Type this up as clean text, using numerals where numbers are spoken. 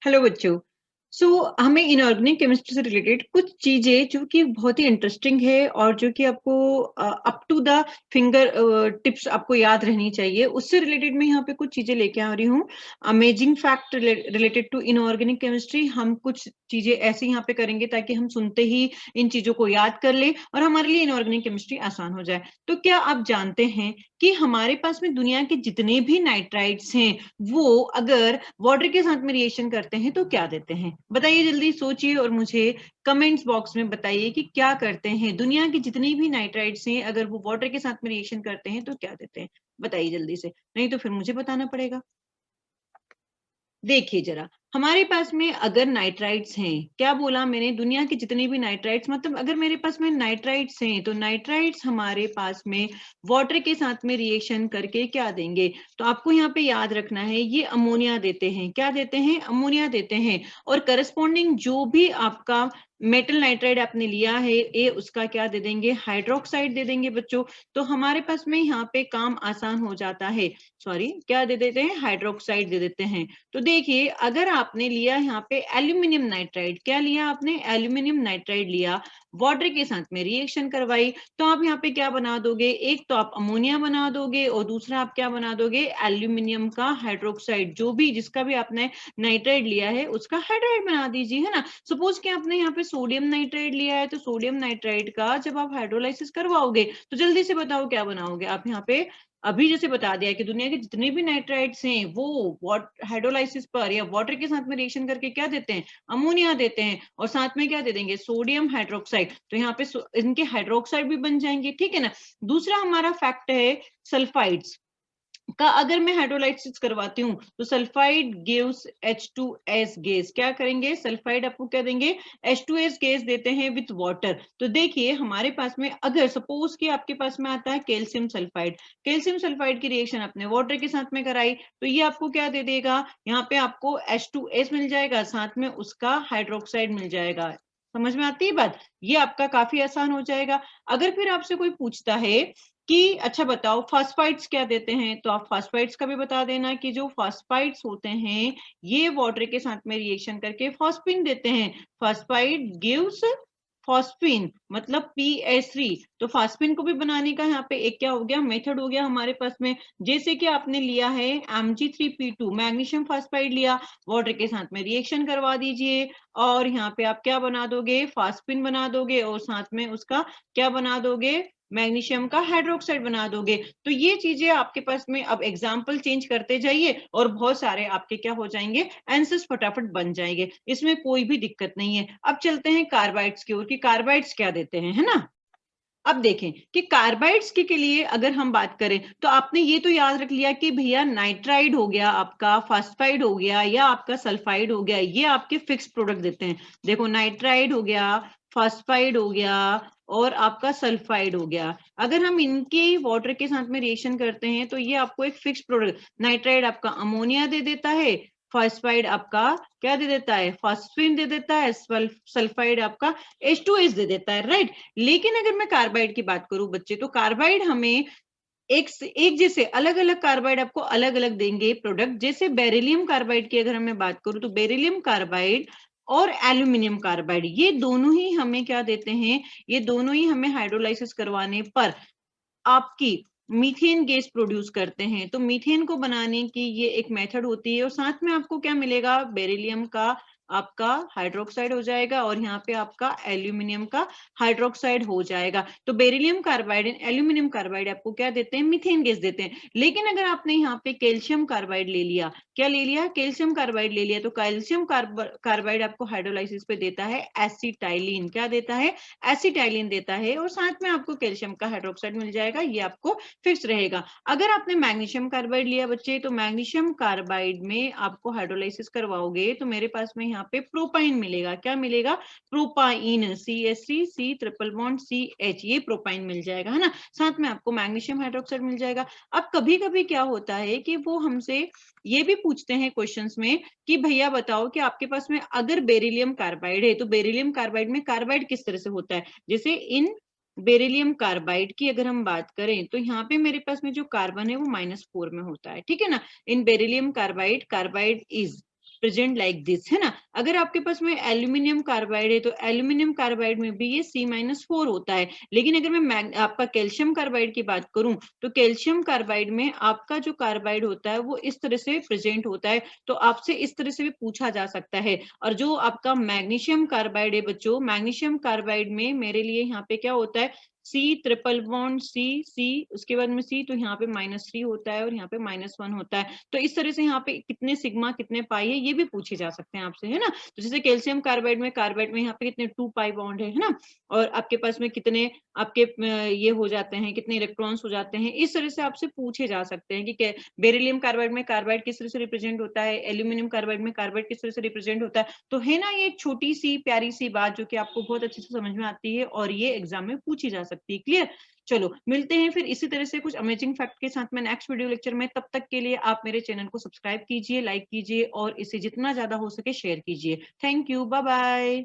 Hello बच्चों। सो हमें inorganic chemistry से रिलेटेड कुछ चीजें जो कि बहुत ही इंटरेस्टिंग है और जो कि आपको up to the finger tips आपको याद रहनी चाहिए, उससे रिलेटेड मैं यहाँ पे कुछ चीजें लेके आ रही हूँ। Amazing fact related to inorganic chemistry. हम कुछ चीजें ऐसे यहाँ पे करेंगे ताकि हम सुनते ही इन चीजों को याद कर ले और हमारे लिए इनऑर्गेनिक केमिस्ट्री आसान हो जाए। तो क्या आप जानते हैं कि हमारे पास में दुनिया के जितने भी नाइट्राइड्स हैं वो अगर वाटर के साथ में रिएक्शन करते हैं तो क्या देते हैं? बताइए, जल्दी सोचिए और मुझे कमेंट्स बॉक्स में बताइए कि क्या करते हैं। दुनिया की जितनी भी नाइट्राइड्स हैं अगर वो वाटर के साथ में रिएक्शन करते हैं तो क्या देते हैं? बताइए जल्दी से, नहीं तो फिर मुझे बताना पड़ेगा। देखिए जरा, हमारे पास में अगर नाइट्राइड्स हैं, क्या बोला मैंने? दुनिया के जितने भी नाइट्राइड्स, मतलब अगर मेरे पास में नाइट्राइड्स हैं तो नाइट्राइड्स हमारे पास में वाटर के साथ में रिएक्शन करके क्या देंगे? तो आपको यहाँ पे याद रखना है, ये अमोनिया देते हैं। क्या देते हैं? अमोनिया देते हैं। और करस्पॉन्डिंग जो भी आपका मेटल नाइट्राइड आपने लिया है ए, उसका क्या दे देंगे? हाइड्रोक्साइड दे देंगे बच्चों। तो हमारे पास में यहाँ पे काम आसान हो जाता है। सॉरी, क्या दे देते हैं? हाइड्रोक्साइड दे देते हैं। तो देखिए, अगर आपने लिया यहाँ पे एल्यूमिनियम नाइट्राइड, क्या लिया आपने? एल्यूमिनियम नाइट्राइड लिया, वाटर के साथ में रिएक्शन करवाई, तो आप यहाँ पे क्या बना दोगे? एक तो आप अमोनिया बना दोगे और दूसरा आप क्या बना दोगे? एल्यूमिनियम का हाइड्रोक्साइड, जो भी जिसका भी आपने नाइट्राइड लिया है उसका हाइड्राइड बना दीजिए, है ना। सपोज कि आपने यहाँ पे सोडियम नाइट्राइड लिया है, तो सोडियम नाइट्राइड का जब आप हाइड्रोलाइसिस करवाओगे तो जल्दी से बताओ क्या बनाओगे आप यहाँ पे? अभी जैसे बता दिया कि दुनिया के जितने भी नाइट्राइड्स हैं वो हाइड्रोलाइसिस पर या वाटर के साथ में रिएक्शन करके क्या देते हैं? अमोनिया देते हैं। और साथ में क्या दे देंगे? Sodium hydroxide. तो यहाँ पे इनके हाइड्रोक्साइड भी बन जाएंगे, ठीक है ना। दूसरा हमारा फैक्ट है सल्फाइड्स का। अगर मैं हाइड्रोलाइसिस करवाती हूँ तो सल्फाइड गिव्स H2S गैस। क्या करेंगे? सल्फाइड आपको क्या देंगे? H2S गैस देते हैं विथ वाटर। तो देखिए, हमारे पास में अगर सपोज कि आपके पास में आता है कैल्शियम सल्फाइड, कैल्शियम सल्फाइड की रिएक्शन आपने वाटर के साथ में कराई, तो ये आपको क्या दे देगा? यहाँ पे आपको H2S मिल जाएगा, साथ में उसका हाइड्रोक्साइड मिल जाएगा। समझ में आती है बात? ये आपका काफी आसान हो जाएगा। अगर फिर आपसे कोई पूछता है कि अच्छा बताओ फास्फाइड्स क्या देते हैं, तो आप फास्फाइड्स का भी बता देना कि जो फास्फाइड्स होते हैं ये वाटर के साथ में रिएक्शन करके फॉस्फिन देते हैं। फास्फाइड गिव्स फॉस्फिन, मतलब PS3। तो फास्फिन को भी बनाने का यहाँ पे एक क्या हो गया? मेथड हो गया हमारे पास में। जैसे कि आपने लिया है Mg3P2, मैग्नीशियम फास्फाइड लिया, वाटर के साथ में रिएक्शन करवा दीजिए और यहाँ पे आप क्या बना दोगे? फास्फिन बना दोगे और साथ में उसका क्या बना दोगे? मैग्नीशियम का हाइड्रोक्साइड बना दोगे। तो ये चीजें आपके पास में, अब एग्जाम्पल चेंज करते जाइए और बहुत सारे आपके क्या हो जाएंगे? आंसर्स फटाफट बन जाएंगे, इसमें कोई भी दिक्कत नहीं है। अब चलते हैं कार्बाइड्स की ओर कि कार्बाइड्स क्या देते हैं, है ना। अब देखें कि कार्बाइड्स के लिए अगर हम बात करें तो आपने ये तो याद रख लिया कि भैया नाइट्राइड हो गया आपका, फास्फाइड हो गया या आपका सल्फाइड हो गया, ये आपके फिक्स प्रोडक्ट देते हैं। देखो, नाइट्राइड हो गया, फास्फाइड हो गया और आपका सल्फाइड हो गया। अगर हम इनके वाटर के साथ में रिएक्शन करते हैं तो ये आपको एक फिक्स प्रोडक्ट, नाइट्राइड आपका अमोनिया दे देता है, फास्फाइड आपका क्या दे देता है? फास्फिन दे देता है, सल्फाइड आपका H2S दे देता है, राइट। लेकिन अगर मैं कार्बाइड की बात करूं बच्चे, तो कार्बाइड हमें एक जैसे अलग अलग कार्बाइड आपको अलग अलग देंगे प्रोडक्ट। जैसे बेरिलियम कार्बाइड की अगर मैं बात करूं तो बेरिलियम कार्बाइड और एल्यूमिनियम कार्बाइड ये दोनों ही हमें क्या देते हैं? ये दोनों ही हमें हाइड्रोलाइसिस करवाने पर आपकी मीथेन गैस प्रोड्यूस करते हैं। तो मीथेन को बनाने की ये एक मेथड होती है और साथ में आपको क्या मिलेगा? बेरिलियम का आपका हाइड्रोक्साइड हो जाएगा और यहाँ पे आपका एल्यूमिनियम का हाइड्रोक्साइड हो जाएगा। तो beryllium carbide and aluminium carbide आपको क्या देते हैं? मीथेन गैस देते हैं। लेकिन अगर आपने यहाँ पे कैल्शियम कार्बाइड ले लिया, क्या ले लिया? कैल्शियम कार्बाइड ले लिया, तो कैल्शियम कार्बाइड आपको हाइड्रोलाइसिस पे देता है एसिटाइलिन। क्या देता है? एसिटाइलिन देता है और साथ में आपको कैल्शियम का हाइड्रोक्साइड मिल जाएगा, ये आपको फिक्स रहेगा। अगर आपने मैग्नीशियम कार्बाइड लिया बच्चे, तो मैग्नीशियम कार्बाइड में आपको हाइड्रोलाइसिस करवाओगे तो मेरे पास में यहाँ पे प्रोपाइन मिलेगा। क्या मिलेगा? Propyne, CH3C triple bond CH, ये प्रोपाइन मिल जाएगा, है ना। साथ में आपको मैग्नीशियम हाइड्रोक्साइड मिल जाएगा। अब कभी कभी क्या होता है कि वो हमसे ये भी पूछते हैं क्वेश्चंस में कि भैया बताओ कि आपके पास में अगर बेरिलियम कार्बाइड है तो बेरिलियम कार्बाइड में कार्बाइड किस तरह से होता है? जैसे इन बेरिलियम कार्बाइड की अगर हम बात करें तो यहाँ पे मेरे पास में जो कार्बन है वो -4 में होता है, ठीक है ना। In beryllium carbide, carbide is present like this, है ना। अगर आपके पास में एल्यूमिनियम कार्बाइड है तो एल्यूमिनियम कार्बाइड में भी ये C-4 होता है। लेकिन अगर मैं आपका कैल्शियम कार्बाइड की बात करूं तो कैल्शियम कार्बाइड में आपका जो कार्बाइड होता है वो इस तरह से प्रेजेंट होता है, तो आपसे इस तरह से भी पूछा जा सकता है। और जो आपका मैग्नीशियम कार्बाइड है बच्चों, मैग्नीशियम कार्बाइड में मेरे लिए यहाँ पे क्या होता है, C ट्रिपल बॉन्ड C, उसके बाद में C, तो यहाँ पे -3 होता है और यहाँ पे -1 होता है। तो इस तरह से यहाँ पे कितने सिग्मा कितने पाई है ये भी पूछे जा सकते हैं आपसे, है ना। तो जैसे कैल्शियम कार्बाइड में यहाँ पे कितने 2 पाई बॉन्ड है ना, और आपके पास में कितने आपके ये हो जाते हैं, कितने इलेक्ट्रॉन्स हो जाते हैं, इस तरह से आपसे पूछे जा सकते हैं कि बेरिलियम कार्बाइड में कार्बाइड किस तरह से रिप्रेजेंट होता है, एल्यूमिनियम कार्बाइड में कार्बाइड किस तरह से रिप्रेजेंट होता है। तो है ना ये एक छोटी सी प्यारी सी बात जो कि आपको बहुत अच्छे से समझ में आती है और ये एग्जाम में पूछी जा सकती है। क्लियर। चलो मिलते हैं फिर इसी तरह से कुछ अमेजिंग फैक्ट के साथ में नेक्स्ट वीडियो लेक्चर में। तब तक के लिए आप मेरे चैनल को सब्सक्राइब कीजिए, लाइक कीजिए और इसे जितना ज्यादा हो सके शेयर कीजिए। Thank you, bye bye.